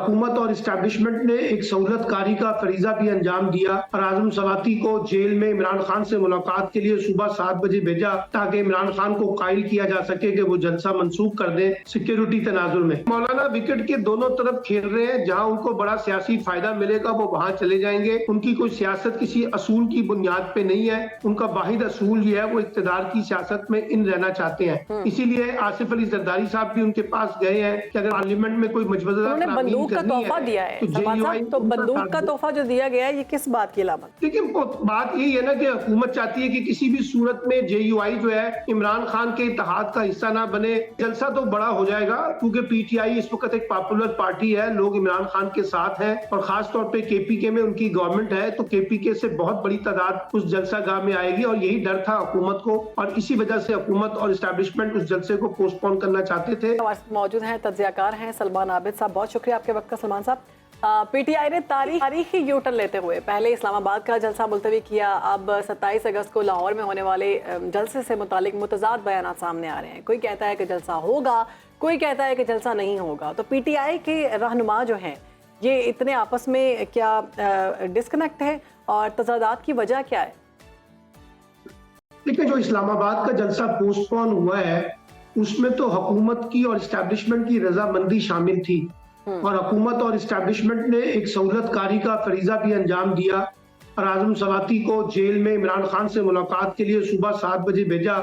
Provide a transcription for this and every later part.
हुकूमत और इस्टेब्लिशमेंट ने एक सहूलतकारी का फरीजा भी अंजाम दिया और आजम सवाती को जेल में इमरान खान से मुलाकात के लिए सुबह 7 बजे भेजा ताकि इमरान खान को कायल किया जा सके कि वो जलसा मंसूख कर दे सिक्योरिटी तनाजुर में। मौलाना विकेट के दोनों तरफ खेल रहे हैं, जहां उनको बड़ा सियासी फायदा मिलेगा वो वहां चले जाएंगे। उनकी कोई सियासत किसी असूल की बुनियाद पे नहीं है, उनका वाहिद असूल ये है वो इक़्तिदार की सियासत में इन रहना चाहते हैं। इसीलिए आसिफ अली जरदारी साहब भी उनके पास गए हैं कि अगर पार्लियामेंट में कोई मजबूत बंदूक का तोहफा दिया है तो बंदूक का तोहफा जो दिया गया है ये किस बात की अलामत? देखिए बात यही है ना कि हुकूमत चाहती है कि किसी भी सूरत में JUI जो है इमरान खान के इत्तेहाद का हिस्सा ना बने। जलसा तो बड़ा हो जाएगा क्योंकि PTI इस वक्त एक पॉपुलर पार्टी है, लोग इमरान खान के साथ हैं और खास तौर पे KPK में उनकी गवर्नमेंट है, तो KPK से बहुत बड़ी तादाद उस जलसा गाह में आएगी और यही डर था हुकूमत को और इसी वजह से हुकूमत और इस्टेब्लिशमेंट उस जलसे को पोस्टपोन करना चाहते थे। मौजूद हैं तज्जियाकार हैं सलमान आबिद साहब, बहुत शुक्रिया आपके वक्त का सलमान साहब। PTI ने तारीखी यूटर्न लेते हुए पहले इस्लामाबाद का जलसा मुलतवी किया, अब 27 अगस्त को लाहौर में होने वाले जलसे से मुतालिक मुतज़ाद बयान सामने आ रहे हैं। कोई कहता है कि जलसा होगा, कोई कहता है कि जलसा नहीं होगा। तो PTI के रहनुमा जो हैं ये इतने आपस में क्या डिस्कनेक्ट है और तज़ादात की वजह क्या है? देखिए जो इस्लामाबाद का जलसा पोस्टपोन हुआ है उसमें तो हुकूमत की और इस्टेब्लिशमेंट की रजामंदी शामिल थी और हुकूमत और इस्टेब्लिशमेंट ने एक सहूलतकारी का फरीजा भी अंजाम दिया और आजम सवाती को जेल में इमरान खान से मुलाकात के लिए सुबह 7 बजे भेजा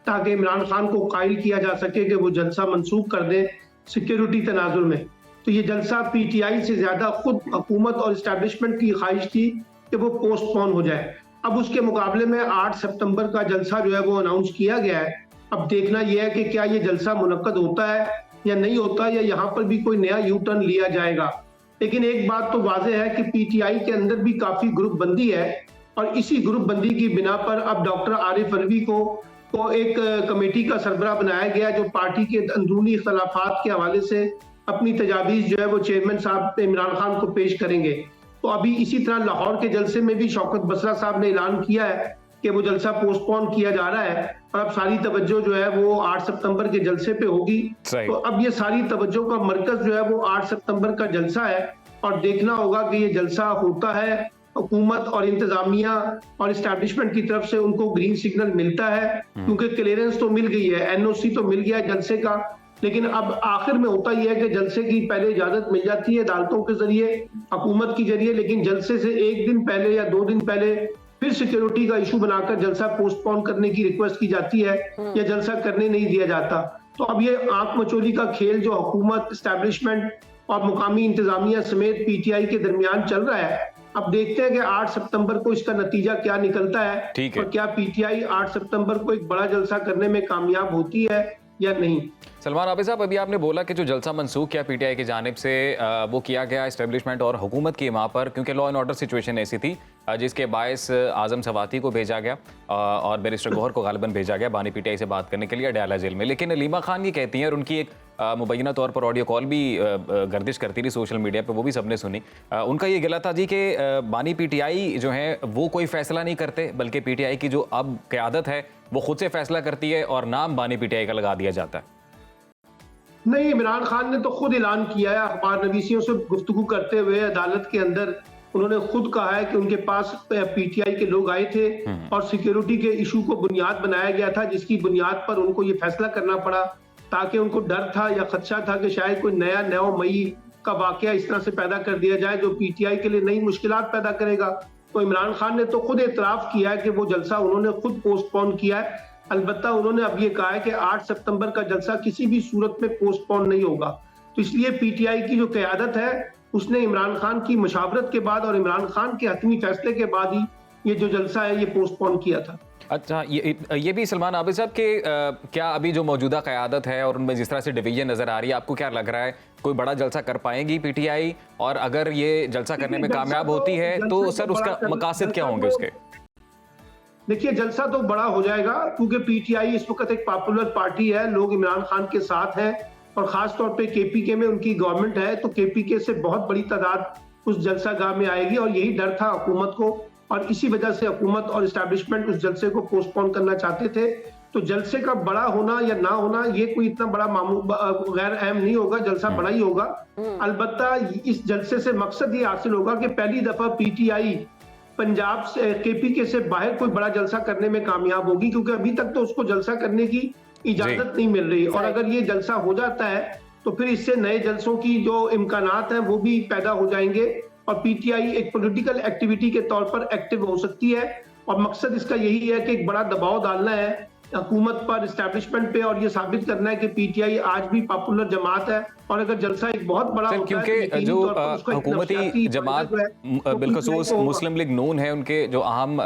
ताकि इमरान खान को कायल किया जा सके कि वो जलसा मंसूख कर दे सिक्योरिटी तनाजुर में। तो ये जलसा PTI से ज्यादा खुद हुकूमत और इस्टेब्लिशमेंट की ख्वाहिश थी कि वो पोस्टपोन हो जाए। अब उसके मुकाबले में 8 सितंबर का जलसा जो है वो अनाउंस किया गया है। अब देखना यह है कि क्या ये जलसा मुनक्कद होता है या नहीं होता या यहाँ पर भी कोई नया यू टर्न लिया जाएगा। लेकिन एक बात तो वाज़ेह है कि PTI के अंदर भी काफी ग्रुप बंदी है और इसी ग्रुप बंदी की बिना पर अब डॉक्टर आरिफ अलवी को एक कमेटी का सरबराह बनाया गया जो पार्टी के अंदरूनी इख्तलाफात के हवाले से अपनी तजावीज़ जो है वो चेयरमैन साहब इमरान खान को पेश करेंगे। तो अभी इसी तरह लाहौर के जलसे में भी शौकत बसरा साहब ने ऐलान किया है कि वो जलसा पोस्टपोन किया जा रहा है और अब सारी तवज्जो जो है वो 8 सितंबर के जलसे पे होगी। तो अब ये सारी तवज्जो का मरकज जो है वो 8 सितंबर का जलसा है और देखना होगा कि ये जलसा होता है, हुकूमत और इंतजामिया और इस्टेब्लिशमेंट की तरफ से उनको ग्रीन सिग्नल मिलता है क्योंकि क्लियरेंस तो मिल गई है, NOC तो मिल गया जलसे का। लेकिन अब आखिर में होता यह है कि जलसे की पहले इजाजत मिल जाती है अदालतों के जरिए, हुकूमत के जरिए, लेकिन जलसे से एक दिन पहले या 2 दिन पहले फिर सिक्योरिटी का इशू बनाकर जलसा पोस्टपोन करने की रिक्वेस्ट की जाती है या जलसा करने नहीं दिया जाता। तो अब ये आंख मचोली का खेल जो हुकूमत, एस्टेब्लिशमेंट और मुकामी इंतजामिया समेत PTI के दरमियान चल रहा है, अब देखते हैं कि 8 सितंबर को इसका नतीजा क्या निकलता है और क्या PTI 8 सितंबर को एक बड़ा जलसा करने में कामयाब होती है या नहीं। सलमान आबिद साहब, अभी आपने बोला कि जो जलसा मंसूख किया PTI की जानिब से वो किया गया इस्टेब्लिशमेंट और हुकूमत की माँ पर, क्योंकि लॉ एंड ऑर्डर सिचुएशन ऐसी थी जिसके बायस आजम सवाती को भेजा गया और बैरिस्टर गौहर को गालिबन भेजा गया बानी PTI से बात करने के लिए अडयाला जेल में। लेकिन लीमा खान ये कहती हैं और उनकी एक मुबैना तौर पर ऑडियो कॉल भी गर्दिश करती रही सोशल मीडिया पर, वो भी सबने सुनी। उनका ये गिला था जी कि बानी PTI जो है वो कोई फैसला नहीं करते बल्कि PTI की जो अब क़यादत है वो खुद से फैसला करती है और नाम बानी PTI का लगा दिया जाता है। नहीं, इमरान खान ने तो खुद ऐलान किया है, अखबार नवीसियों से गुफ्तगू करते हुए अदालत के अंदर उन्होंने खुद कहा है कि उनके पास PTI के लोग आए थे और सिक्योरिटी के इशू को बुनियाद बनाया गया था जिसकी बुनियाद पर उनको ये फैसला करना पड़ा ताकि उनको डर था या खदशा था कि शायद कोई नया 9 मई का वाकया इस तरह से पैदा कर दिया जाए जो PTI के लिए नई मुश्किलात पैदा करेगा। तो इमरान खान ने तो खुद एतराफ़ किया है कि वो जलसा उन्होंने खुद पोस्टपोन किया है। अलबत्ता उन्होंने अब ये कहा है कि 8 सितंबर का जलसा किसी भी सूरत में पोस्टपोन नहीं होगा। तो इसलिए PTI की जो क़यादत है उसने इमरान खान की मशावरत के बाद और इमरान खान के हतमी फैसले के बाद ही ये जो जलसा है ये पोस्टपोन किया था। अच्छा, ये भी सलमान आबिद साहब के क्या अभी जो मौजूदा क़यादत है और उनमें जिस तरह से डिवीजन नज़र आ रही है, आपको क्या लग रहा है कोई बड़ा जलसा कर पाएगी PTI? और अगर ये जलसा करने में कामयाब होती है तो सर उसका मकासद क्या होंगे उसके? देखिए जलसा तो बड़ा हो जाएगा क्योंकि PTI इस वक्त एक पॉपुलर पार्टी है, लोग इमरान खान के साथ हैं और खास तौर पे KPK में उनकी गवर्नमेंट है, तो KPK से बहुत बड़ी तादाद उस जलसा गाह में आएगी और यही डर था हुकूमत को और इसी वजह से हुकूमत और इस्टेब्लिशमेंट उस जलसे को पोस्टपोन करना चाहते थे। तो जलसे का बड़ा होना या ना होना ये कोई इतना बड़ा गैर अहम नहीं होगा, जलसा बड़ा ही होगा। अलबत्ता इस जलसे से मकसद ये हासिल होगा कि पहली दफा पीटीआई पंजाब से केपीके से बाहर कोई बड़ा जलसा करने में कामयाब होगी, क्योंकि अभी तक तो उसको जलसा करने की इजाजत नहीं मिल रही। और अगर ये जलसा हो जाता है तो फिर इससे नए जलसों की जो इम्कानात हैं वो भी पैदा हो जाएंगे और पीटीआई एक पॉलिटिकल एक्टिविटी के तौर पर एक्टिव हो सकती है। और मकसद इसका यही है कि एक बड़ा दबाव डालना है हुकूमत पर, इस्टेब्लिशमेंट पे, और ये साबित करना है कि पीटीआई आज भी पॉपुलर जमात है। और अगर जलसा एक बहुत बड़ा होता है क्योंकि जो हुकूमती जमात बिलखसूस मुस्लिम लीग नून है, उनके जो अहम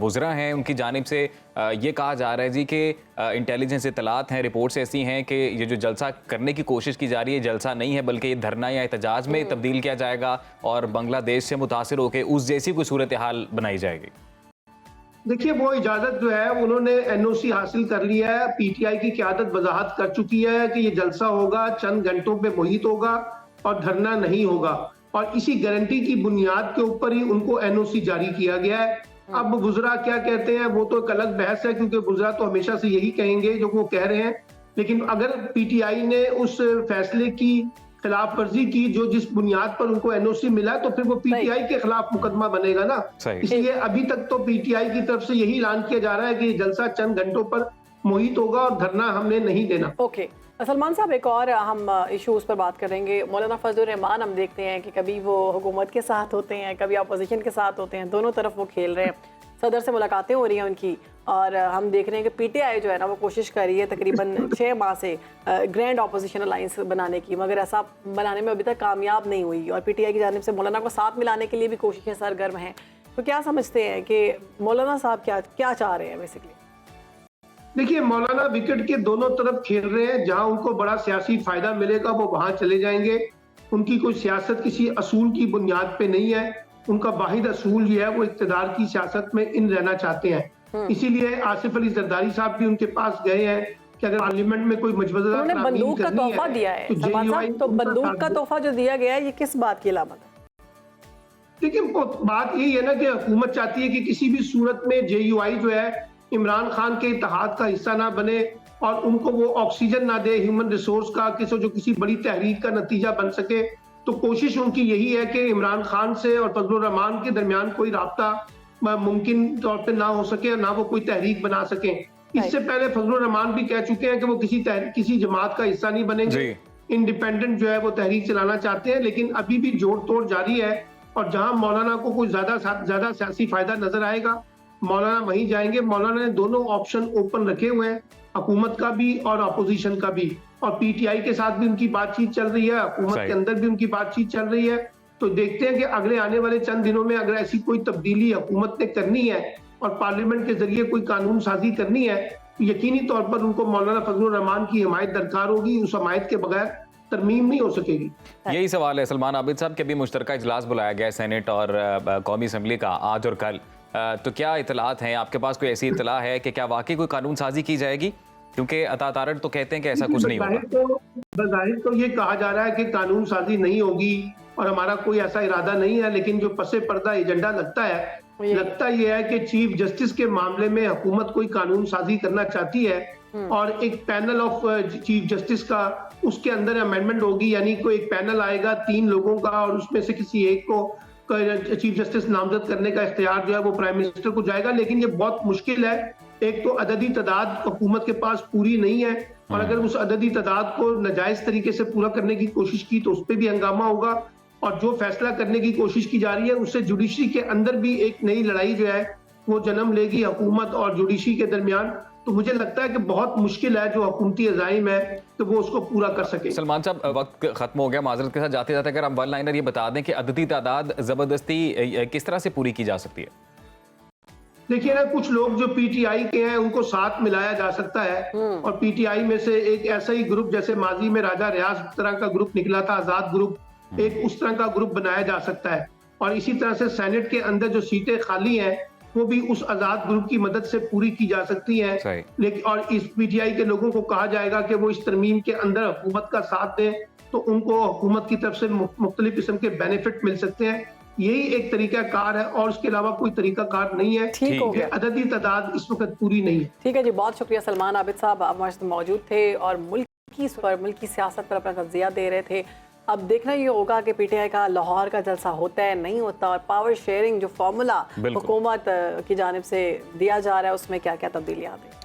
वुज़रा हैं, उनकी जानिब से ये कहा जा रहा है जी कि इंटेलिजेंस इत्तलात हैं, रिपोर्ट्स ऐसी हैं कि ये जो जलसा करने की कोशिश की जा रही है जलसा नहीं है, बल्कि ये धरना या एहतजाज में तब्दील किया जाएगा और बांग्लादेश से मुतासिर होकर उस जैसी कोई सूरत हाल बनाई जाएगी। देखिए, वो इजाजत जो है उन्होंने एनओसी हासिल कर लिया है। पीटीआई की क़यादत वजाहत कर चुकी है कि ये जलसा होगा, चंद घंटों पे मुहित होगा और धरना नहीं होगा, और इसी गारंटी की बुनियाद के ऊपर ही उनको एनओसी जारी किया गया है। अब गुजरा क्या कहते हैं वो तो एक अलग बहस है, क्योंकि गुजरा तो हमेशा से यही कहेंगे जो वो कह रहे हैं। लेकिन अगर पीटीआई ने उस फैसले की खिलाफ वर्जी की जो जिस बुनियाद पर उनको एनओसी मिला, तो फिर वो पीटीआई के खिलाफ मुकदमा बनेगा ना। इसलिए अभी तक तो पीटीआई की तरफ से यही ऐलान किया जा रहा है कि जलसा चंद घंटों पर मुहित होगा और धरना हमने नहीं देना। ओके सलमान साहब, एक और हम इशूज़ पर बात करेंगे। मौलाना फजलुर रहमान, हम देखते हैं कि कभी वो हुकूमत के साथ होते हैं, कभी अपोजिशन के साथ होते हैं, दोनों तरफ वो खेल रहे हैं। सदर से मुलाकातें हो रही हैं उनकी, और हम देख रहे हैं कि पीटीआई जो है ना वो कोशिश कर रही है तकरीबन 6 माह से ग्रैंड अपोजिशन अलायंस बनाने की, मगर ऐसा बनाने में अभी तक कामयाब नहीं हुई। और पीटीआई की जानिब से मौलाना को साथ मिलाने के लिए भी कोशिशें सरगर्म हैं। तो क्या समझते हैं कि मौलाना साहब क्या चाह रहे हैं बेसिकली? देखिए, मौलाना विकेट के दोनों तरफ खेल रहे हैं। जहां उनको बड़ा सियासी फायदा मिलेगा वो वहां चले जाएंगे। उनकी कोई सियासत किसी असूल की बुनियाद पे नहीं है। उनका वाहिद असूल ये है वो इक़्तिदार की सियासत में इन रहना चाहते हैं। इसीलिए आसिफ अली जरदारी साहब भी उनके पास गए हैं कि अगर पार्लियामेंट में कोई मजबूत बंदूक का तोहफा दिया है, तो बंदूक का तोहफा जो दिया गया है ये किस बात की अलामत है? देखिए, बात यही है ना कि हुकूमत चाहती है कि किसी भी सूरत में जेयूआई जो है इमरान खान के इत्तेहाद का हिस्सा ना बने और उनको वो ऑक्सीजन ना दे ह्यूमन रिसोर्स का, जो किसी बड़ी तहरीक का नतीजा बन सके। तो कोशिश उनकी यही है कि इमरान खान से और फजलुर रहमान के दरमियान कोई राब्ता मुमकिन तौर पे ना हो सके, ना वो कोई तहरीक बना सके। इससे पहले फजलुर रहमान भी कह चुके हैं कि वो किसी जमात का हिस्सा नहीं बनेंगे, इंडिपेंडेंट जो है वो तहरीक चलाना चाहते हैं। लेकिन अभी भी जोड़ तोड़ जारी है, और जहां मौलाना को कोई ज्यादा सियासी फायदा नजर आएगा मौलाना वहीं जाएंगे। मौलाना ने दोनों ऑप्शन ओपन रखे हुए हैं, हुकूमत का भी और अपोजिशन का भी, और पीटीआई के साथ भी उनकी बातचीत चल रही है, हुकूमत के अंदर भी उनकी बातचीत चल रही है। तो देखते हैं कि अगले आने वाले चंद दिनों में अगर ऐसी कोई तब्दीली हुकूमत ने करनी है और पार्लियामेंट के जरिए कोई कानून साजी करनी है, तो यकीनी तौर पर उनको मौलाना फजलुर रहमान की हिमायत दरकार होगी। उस हिमायत के बगैर तरमीम नहीं हो सकेगी। यही सवाल है सलमान आबिद साहब कि अभी मुश्तरका इजलास बुलाया गया है सेनेट और कौमी असम्बली का आज और कल, तो क्या इतलात हैं आपके पास? कोई ऐसी इतला है कि क्या वाकई कोई कानून साजी की जाएगी? क्योंकि अतातारट तो कहते हैं कि ऐसा कुछ नहीं होगा। बज़ाहिर तो ये कहा जा रहा है कि कानून साजी नहीं होगी और हमारा कोई ऐसा इरादा नहीं है, लेकिन जो पसे पर्दा एजेंडा लगता ये है कि चीफ जस्टिस के मामले में हुकूमत कोई कानून साजी करना चाहती है और एक पैनल ऑफ चीफ जस्टिस का उसके अंदर अमेंडमेंट होगी। यानी कोई एक पैनल आएगा 3 लोगों का और उसमें से किसी एक को चीफ जस्टिस नामजद करने का इख्तियार जो है वो प्राइम मिनिस्टर को जाएगा। लेकिन ये बहुत मुश्किल है। एक तो अददी तादाद हुकूमत के पास पूरी नहीं है, और अगर उस अददी तादाद को नाजायज तरीके से पूरा करने की कोशिश की तो उस पर भी हंगामा होगा। और जो फैसला करने की कोशिश की जा रही है उससे जुडिशरी के अंदर भी एक नई लड़ाई जो है वो जन्म लेगी हुकूमत और जुडिशरी के दरमियान। तो मुझे लगता है कि बहुत मुश्किल है जो हुकूमती अज़ाइम है कि वो उसको पूरा कर सके। सलमान साहब, वक्त खत्म हो गया, माजरत के साथ जाते जाते अगर आप वन लाइनर ये बता दें कि अददी तादाद जबरदस्ती किस तरह से पूरी की जा सकती है? देखिए ना, कुछ लोग जो पीटीआई के हैं उनको साथ मिलाया जा सकता है, और पीटीआई में से एक ऐसा ही ग्रुप जैसे माजी में राजा रियाज तरह का ग्रुप निकला था, आजाद ग्रुप, एक उस तरह का ग्रुप बनाया जा सकता है। और इसी तरह से सेनेट के अंदर जो सीटें खाली हैं वो भी उस आजाद ग्रुप की मदद से पूरी की जा सकती हैं। लेकिन और इस पीटीआई के लोगों को कहा जाएगा कि वो इस तरमीम के अंदर हुकूमत का साथ दें, तो उनको हुकूमत की तरफ से मुख्तलिफ किस्म के बेनिफिट मिल सकते हैं। यही एक तरीका कार है और उसके अलावा कोई तरीका कार नहीं है। ठीक हो गया। अददी तादाद इस वक्त पूरी नहीं है। ठीक है जी, बहुत शुक्रिया सलमान आबिद साहब, आप हमारे साथ मौजूद थे और मुल्क की सियासत पर अपना तज्जिया दे रहे थे। अब देखना ये होगा कि पीटीआई का लाहौर का जलसा होता है नहीं होता, और पावर शेयरिंग जो फॉर्मूला हुकूमत की जानिब से दिया जा रहा है उसमें क्या क्या तब्दीलियां आती हैं।